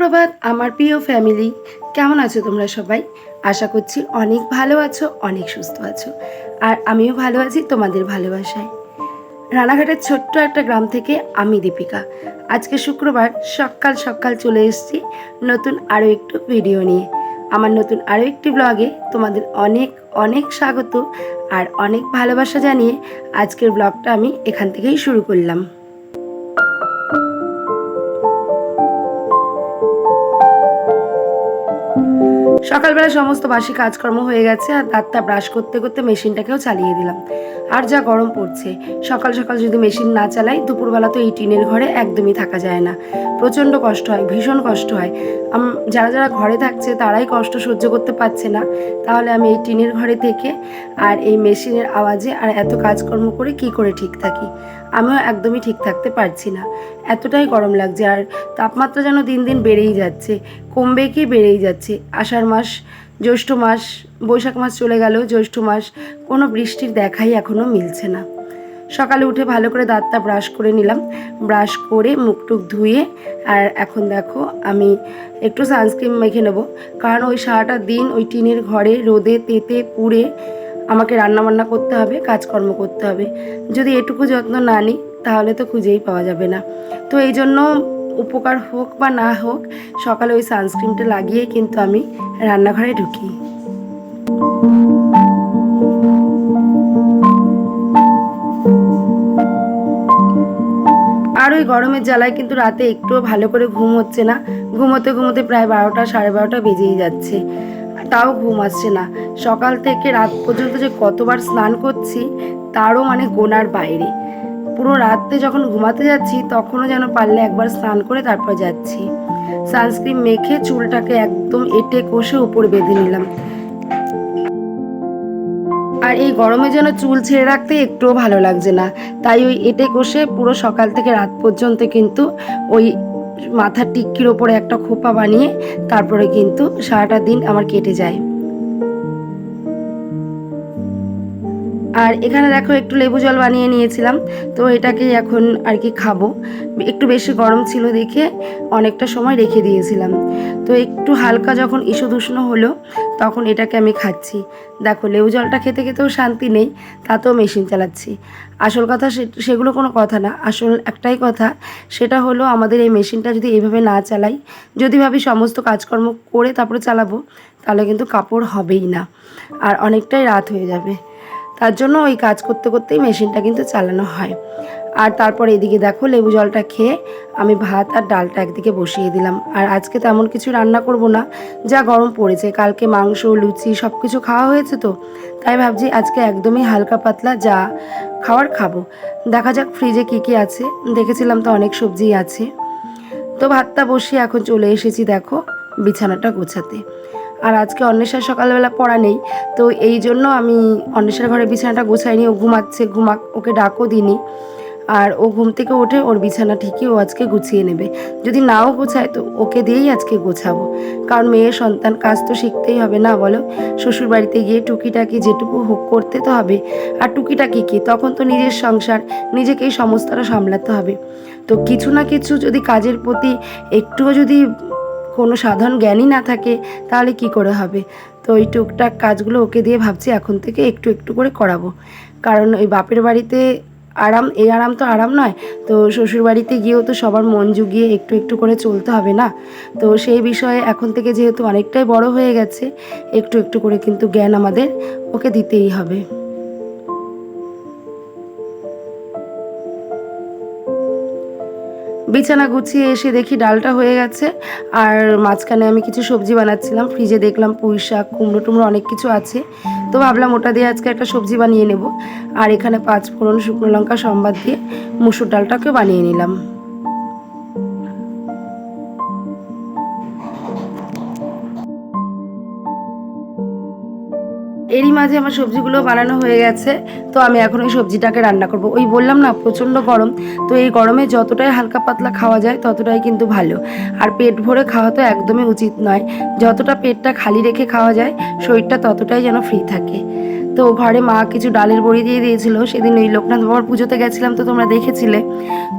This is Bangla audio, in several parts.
সুপ্রভাত আমার প্রিয় ফ্যামিলি, কেমন আছো তোমরা সবাই? আশা করছি অনেক ভালো আছো, অনেক সুস্থ আছো। আর আমিও ভালো আছি তোমাদের ভালোবাসায়। রানাঘাটের ছোট্ট একটা গ্রাম থেকে আমি দীপিকা। আজকে শুক্রবার সকাল সকাল চলে এসেছি নতুন আরও একটু ভিডিও নিয়ে। আমার নতুন আরও একটি ব্লগে তোমাদের অনেক অনেক স্বাগত আর অনেক ভালোবাসা জানিয়ে আজকের ব্লগটা আমি এখান থেকেই শুরু করলাম। সকালবেলা সমস্ত বাসি কাজকর্ম হয়ে গেছে আর দাঁতটা ব্রাশ করতে করতে মেশিনটাকেও চালিয়ে দিলাম। আর যা গরম পড়ছে, সকাল সকাল যদি মেশিন না চালাই দুপুরবেলা তো এই টিনের ঘরে একদমই থাকা যায় না। প্রচণ্ড কষ্ট হয়, ভীষণ কষ্ট হয়। যারা যারা ঘরে থাকছে তারাই কষ্ট সহ্য করতে পারছে না, তাহলে আমি এই টিনের ঘরে থেকে আর এই মেশিনের আওয়াজে আর এত কাজকর্ম করে কি করে ঠিক থাকি? আমিও একদমই ঠিক থাকতে পারছি না, এতটাই গরম লাগছে। আর তাপমাত্রা যেন দিন দিন বেড়েই যাচ্ছে, কমবে কি বেড়েই যাচ্ছে। আষাঢ় মাস, জ্যৈষ্ঠ মাস, বৈশাখ মাস চলে গেল, জ্যৈষ্ঠ মাস, কোনো বৃষ্টির দেখাই এখনও মিলছে না। সকালে উঠে ভালো করে দাঁতটা ব্রাশ করে নিলাম, ব্রাশ করে মুখটুক ধুয়ে আর এখন দেখো আমি একটু সানস্ক্রিন মেখে নেব, কারণ ওই সারাটা দিন ওই টিনের ঘরে রোদে তেতে পুড়ে আমাকে রান্নাবান্না করতে হবে, কাজকর্ম করতে হবে। যদি এটুকু যত্ন না নিই তাহলে তো খুঁজেই পাওয়া যাবে না। তো এই জন্য উপকার হোক বা না হোক, সকালে ওই সানস্ক্রিনটা লাগিয়েই কিন্তু আমি রান্নাঘরে ঢুকি। আর ওই গরমের জ্বালায় কিন্তু রাতে একটুও ভালো করে ঘুম হচ্ছে না। ঘুমোতে ঘুমোতে প্রায় 12টা সাড়ে 12টা বেজেই যাচ্ছে, তাও ঘুম আসছে না। সকাল থেকে রাত পর্যন্ত যে কতবার স্নান করছি তারও মানে গোনার বাইরে। পুরো রাতে যখন ঘুমাতে যাচ্ছি তখনও যেন পারলে একবার স্নান করে তারপর যাচ্ছি। সানস্ক্রিন মেখে চুলটাকে একদম এঁটে কষে উপরে বেঁধে নিলাম। আর এই গরমে যেন চুল ছেড়ে রাখতে একটুও ভালো লাগছে না, তাই ওই এঁটে কষে পুরো সকাল থেকে রাত পর্যন্ত কিন্তু ওই মাথার টিক্কির ওপরে একটা খোপা বানিয়ে তারপরে কিন্তু সারাটা দিন আমার কেটে যায়। আর এখানে দেখো একটু লেবু জল বানিয়ে নিয়েছিলাম, তো এটাকে এখন আর কি খাবো। একটু বেশি গরম ছিল দেখে অনেকটা সময় রেখে দিয়েছিলাম, তো একটু হালকা যখন ঈষদুষ্ণ হলো তখন এটাকে আমি খাচ্ছি। দেখো লেবু জলটা খেতে খেতেও শান্তি নেই, তাতেও মেশিন চালাচ্ছি। আসল কথা সেগুলো কোনো কথা না, আসল একটাই কথা, সেটা হলো আমাদের এই মেশিনটা যদি এইভাবে না চালাই, যদি ভাবি সমস্ত কাজকর্ম করে তারপরে চালাবো, তাহলে কিন্তু কাপড় হবেই না আর অনেকটাই রাত হয়ে যাবে। তার জন্য ওই কাজ করতে করতেই মেশিনটা কিন্তু চালানো হয়। আর তারপর এদিকে দেখো লেবু জলটা খেয়ে আমি ভাত আর ডালটা একদিকে বসিয়ে দিলাম। আর আজকে তেমন কিছু রান্না করব না, যা গরম পড়েছে, কালকে মাংস লুচি সব কিছু খাওয়া হয়েছে, তো তাই ভাবছি আজকে একদমই হালকা পাতলা যা খাওয়ার খাবো। দেখা যাক ফ্রিজে কী কী আছে, দেখেছিলাম তো অনেক সবজি আছে। তো ভাতটা বসিয়ে এখন চলে এসেছি দেখো বিছানাটা গোছাতে। আর আজকে অন্বেষার সকালবেলা পড়া নেই, তো এই জন্য আমি অন্বেষার ঘরে বিছানাটা গোছাইনি। ও ঘুমাচ্ছে, ওকে ডাকও দিইনি। আর ও ঘুম থেকে উঠে ওর বিছানা ঠিকই ও আজকে গুছিয়ে নেবে। যদি নাও গোছায় তো ওকে দিয়েই আজকে গোছাবো, কারণ মেয়ের সন্তান, কাজ তো শিখতেই হবে না বলো। শ্বশুর বাড়িতে গিয়ে টুকিটাকি যেটুকু হোক করতে তো হবে। আর টুকিটাকি কি, তখন তো নিজের সংসার, নিজেকেই সমস্তটা সামলাতে হবে। তো কিছু না কিছু যদি কাজের প্রতি একটুও যদি কোনো সাধারণ জ্ঞানই না থাকে তাহলে কি করে হবে। তো ওই টুকটাক কাজগুলো ওকে দিয়ে ভাবছি এখন থেকে একটু একটু করে করাবো, কারণ ওই বাপের বাড়িতে আরাম, এই আরাম তো আরাম নয়, তো শ্বশুর বাড়িতে গিয়েও তো সবার মন জুগিয়ে একটু একটু করে চলতে হবে না। তো সেই বিষয়ে এখন থেকে যেহেতু অনেকটাই বড় হয়ে গেছে, একটু একটু করে কিন্তু জ্ঞান আমাদের ওকে দিতেই হবে। বিছানা গুছিয়ে এসে দেখি ডালটা হয়ে গেছে, আর মাঝখানে আমি কিছু সবজি বানাচ্ছিলাম। ফ্রিজে দেখলাম পুঁই শাক, কুমড়ো টুমড়ো অনেক কিছু আছে, তো ভাবলাম ওটা দিয়ে আজকে একটা সবজি বানিয়ে নেব। আর এখানে 5 ফোড়ন, শুকনো লঙ্কা সম্বাদ দিয়ে মুসুর ডালটাকে বানিয়ে নিলাম। এরই মাঝে আমার সবজিগুলো বানানো হয়ে গেছে, তো আমি এখন ওই সবজিটাকে রান্না করব। ওই বললাম না প্রচণ্ড গরম, তো এই গরমে যতটাই হালকা পাতলা খাওয়া যায় ততটাই কিন্তু ভালো। আর পেট ভরে খাওয়া তো একদমই উচিত নয়, যতটা পেটটা খালি রেখে খাওয়া যায় শরীরটা ততটাই যেন ফ্রি থাকে। তো ঘরে মা কিছু ডালের বড়ি দিয়ে দিয়েছিল, সেদিন ওই লোকনাথ বাবার পুজোতে গেছিলাম তো তোমরা দেখেছিলে।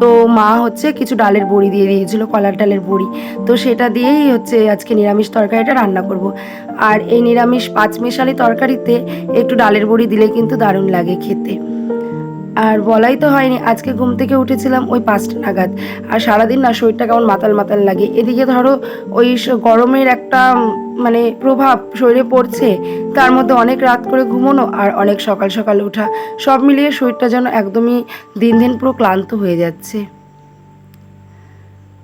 তো মা হচ্ছে কিছু ডালের বড়ি দিয়ে দিয়েছিল, কলার ডালের বড়ি। তো সেটা দিয়েই হচ্ছে আজকে নিরামিষ তরকারিটা রান্না করব। আর এই নিরামিষ পাঁচমেশালি তরকারিতে একটু ডালের বড়ি দিলে কিন্তু দারুণ লাগে খেতে। আর বলাই তো হয়নি, আজকে ঘুম থেকে উঠেছিলাম ওই 5টা নাগাদ। আর সারাদিন না শরীরটা কেমন মাতাল মাতাল লাগে। এদিকে ধরো ওই গরমের একটা মানে প্রভাব শরীরে পড়ছে, তার মধ্যে অনেক রাত করে ঘুমোনো আর অনেক সকাল সকাল ওঠা, সব মিলিয়ে শরীরটা যেন একদমই দিন দিন পুরো ক্লান্ত হয়ে যাচ্ছে।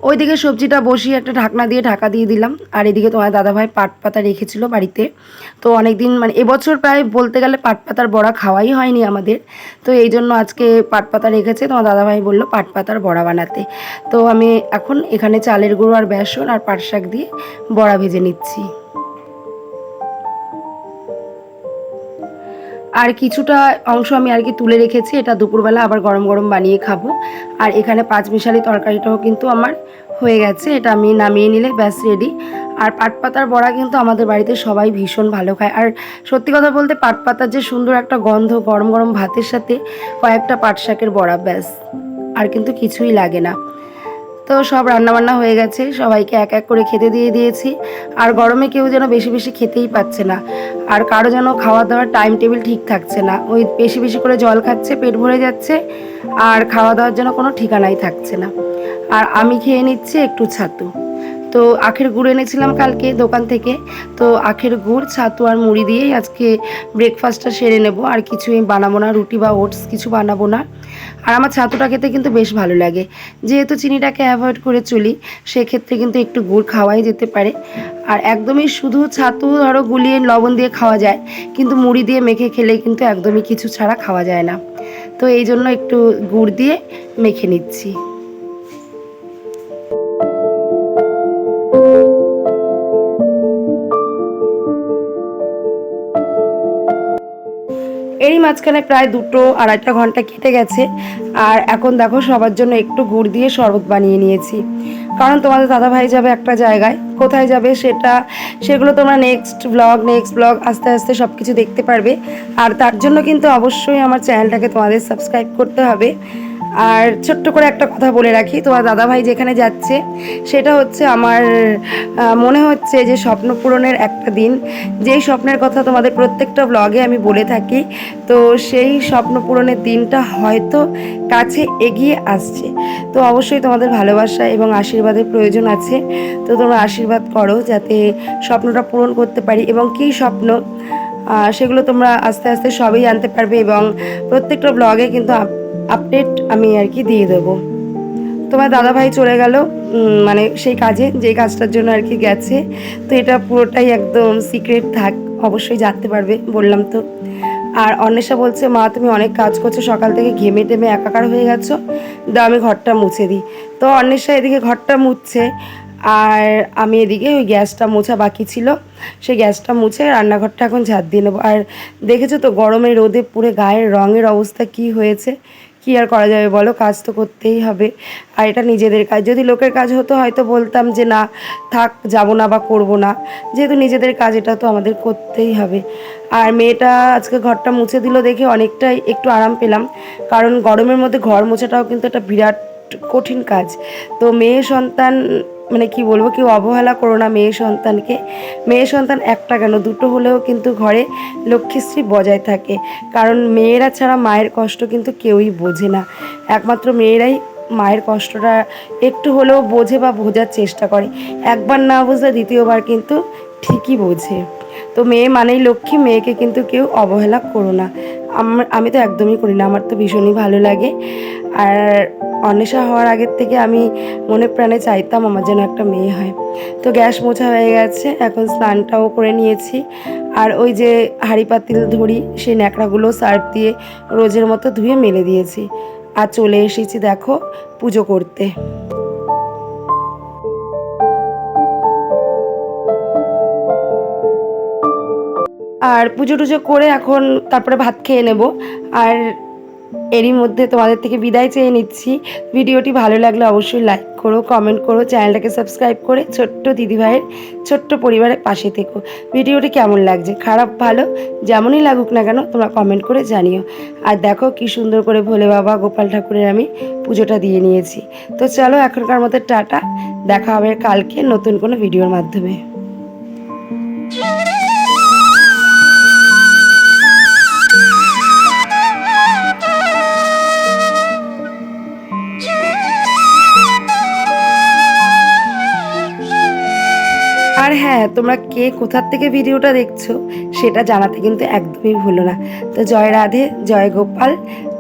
ওইদিকে সবজিটা বসিয়ে একটা ঢাকনা দিয়ে ঢাকা দিয়ে দিলাম। আর এদিকে তোমার দাদাভাই পাট পাতা রেখেছিল বাড়িতে। তো অনেকদিন মানে এবছর প্রায় বলতে গেলে পাট পাতার বড়া খাওয়াই হয়নি আমাদের। তো এই জন্য আজকে পাট পাতা রেখেছে, তোমার দাদাভাই বললো পাট পাতার বড়া বানাতে। তো আমি এখন এখানে চালের গুঁড়ো আর বেসন আর পাট শাক দিয়ে বড়া ভেজে নিচ্ছি। আর কিছুটা অংশ আমি আর কি তুলে রেখেছি, এটা দুপুরবেলা আবার গরম গরম বানিয়ে খাবো। আর এখানে পাঁচমিশালি তরকারিটাও কিন্তু আমার হয়ে গেছে, এটা আমি নামিয়ে নিলে ব্যাস রেডি। আর পাট পাতার বড়া কিন্তু আমাদের বাড়িতে সবাই ভীষণ ভালো খায়। আর সত্যি কথা বলতে পাট পাতার যে সুন্দর একটা গন্ধ, গরম গরম ভাতের সাথে কয়েকটা পাট শাকের বড়া, ব্যাস আর কিন্তু কিছুই লাগে না। তো সব রান্নাবান্না হয়ে গেছে, সবাইকে এক এক করে খেতে দিয়ে দিয়েছি। আর গরমে কেউ যেন বেশি বেশি খেতেই পাচ্ছে না, আর কারো যেন খাওয়া দাওয়ার টাইম টেবিল ঠিক থাকছে না। ওই বেশি বেশি করে জল খাচ্ছে, পেট ভরে যাচ্ছে, আর খাওয়া দাওয়ার যেন কোনো ঠিকানাই থাকছে না। আর আমি খেয়ে নিচ্ছি একটু ছাতু। তো আখের গুড় এনেছিলাম কালকে দোকান থেকে। তো আখের গুড়, ছাতু আর মুড়ি দিয়েই আজকে ব্রেকফাস্টটা সেরে নেব। আর কিছুই বানাবো না, রুটি বা ওটস কিছু বানাবো না। আর আমার ছাতুটা খেতে কিন্তু বেশ ভালো লাগে, যেহেতু চিনিটাকে অ্যাভয়েড করে চলি, সেক্ষেত্রে কিন্তু একটু গুড় খাওয়াই যেতে পারে। আর একদমই শুধু ছাতু ধরো গুলিয়ে লবণ দিয়ে খাওয়া যায়, কিন্তু মুড়ি দিয়ে মেখে খেলে কিন্তু একদমই কিছু ছাড়া খাওয়া যায় না। তো এই জন্য একটু গুড় দিয়ে মেখে নিচ্ছি। এরই মাঝখানে প্রায় 2-2.5 ঘন্টা কেটে গেছে। আর এখন দেখো সবার জন্য একটু গুড় দিয়ে শরবত বানিয়ে নিয়েছি। কারণ তোমাদের দাদাভাই যাবে একটা জায়গায়, কোথায় যাবে সেগুলো তোমরা নেক্সট ব্লগ আস্তে আস্তে সব কিছু দেখতে পারবে। আর তার জন্য কিন্তু অবশ্যই আমার চ্যানেলটাকে তোমাদের সাবস্ক্রাইব করতে হবে। আর ছোট্ট করে একটা কথা বলে রাখি, তোমার দাদাভাই যেখানে যাচ্ছে সেটা হচ্ছে আমার মনে হচ্ছে যে স্বপ্ন পূরণের একটা দিন। যেই স্বপ্নের কথা তোমাদের প্রত্যেকটা ব্লগে আমি বলে থাকি, তো সেই স্বপ্ন পূরণের দিনটা হয়তো কাছে এগিয়ে আসছে। তো অবশ্যই তোমাদের ভালোবাসা এবং আশীর্বাদের প্রয়োজন আছে। তো তোমরা আশীর্বাদ করো যাতে স্বপ্নটা পূরণ করতে পারি। এবং কী স্বপ্ন সেগুলো তোমরা আস্তে আস্তে সবই জানতে পারবে, এবং প্রত্যেকটা ব্লগে কিন্তু আপডেট আমি আর কি দিয়ে দেবো। তোমার দাদাভাই চলে গেল মানে সেই কাজে, যেই কাজটার জন্য আর কি গেছে। তো এটা পুরোটাই একদম সিক্রেট থাক, অবশ্যই জানতে পারবে, বললাম তো। আর অন্বেষা বলছে, মা তুমি অনেক কাজ করছো, সকাল থেকে ঘেমে টেমে একাকার হয়ে গেছো, দাও আমি ঘরটা মুছে দিই। তো অন্বেষা এদিকে ঘরটা মুছছে, আর আমি এদিকে ওই গ্যাসটা মোছা বাকি ছিল, সেই গ্যাসটা মুছে রান্নাঘরটা এখন ঝাঁট দিয়ে নেবো। আর দেখেছো তো গরমে রোদে পুরো গায়ের রঙের অবস্থা কি হয়েছে। কি আর করা যাবে বলো, কাজ তো করতেই হবে। আর এটা নিজেদের কাজ, যদি লোকের কাজ হতো হয়তো বলতাম যে না থাক, যাবো না বা করবো না। যেহেতু নিজেদের কাজ, এটা তো আমাদের করতেই হবে। আর মেয়েটা আজকে ঘরটা মুছে দিল দেখে অনেকটাই একটু আরাম পেলাম, কারণ গরমের মধ্যে ঘর মোছাটাও কিন্তু একটা বিরাট কঠিন কাজ। তো মেয়ে সন্তান মানে কি বলবো, কেউ অবহেলা করো না মেয়ে সন্তানকে। মেয়ে সন্তান একটা কেন, দুটো হলেও কিন্তু ঘরে লক্ষ্মীশ্রী বজায় থাকে। কারণ মেয়েরা ছাড়া মায়ের কষ্ট কিন্তু কেউই বোঝে না, একমাত্র মেয়েরাই মায়ের কষ্টটা একটু হলেও বোঝে বা বোঝার চেষ্টা করে। একবার না বুঝলে দ্বিতীয়বার কিন্তু ঠিকই বোঝে। তো মেয়ে মানেই লক্ষ্মী, মেয়েকে কিন্তু কেউ অবহেলা করো না। আমি তো একদমই করি না, আমার তো ভীষণই ভালো লাগে। আর অন্বেষা হওয়ার আগের থেকে আমি মনে প্রাণে চাইতাম আমার যেন একটা মেয়ে হয়। তো গ্যাস মোছা হয়ে গেছে, এখন স্নানটাও করে নিয়েছি। আর ওই যে হাঁড়ি পাতিল ধরি সেই ন্যাকড়াগুলো সার্ফ দিয়ে রোজের মতো ধুয়ে মেলে দিয়েছি। আর চলে এসেছি দেখো পুজো করতে। আর পুজো টুজো করে এখন তারপরে ভাত খেয়ে নেব। আর এরই মধ্যে তোমাদের থেকে বিদায় চেয়ে নিচ্ছি। ভিডিওটি ভালো লাগলে অবশ্যই লাইক করো, কমেন্ট করো, চ্যানেলটাকে সাবস্ক্রাইব করে ছোট্ট দিদিভাইয়ের ছোট্ট পরিবারের পাশে থেকো। ভিডিওটি কেমন লাগছে, খারাপ ভালো যেমনই লাগুক না কেন তোমরা কমেন্ট করে জানিও। আর দেখো কি সুন্দর করে ভোলে বাবা গোপাল ঠাকুরের আমি পুজোটা দিয়ে নিয়েছি। তো চলো এখনকার মতো টাটা, দেখা হবে কালকে নতুন কোনো ভিডিওর মাধ্যমে। আর হ্যাঁ, তোমরা কে কোথার থেকে ভিডিওটা দেখছো সেটা জানাতে কিন্তু একদমই ভুলো না। তো জয় রাধে, জয় গোপাল,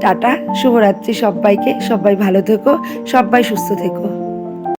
টাটা, শুভরাত্রি সবাইকে। সবাই ভালো থেকো, সবাই সুস্থ থেকো।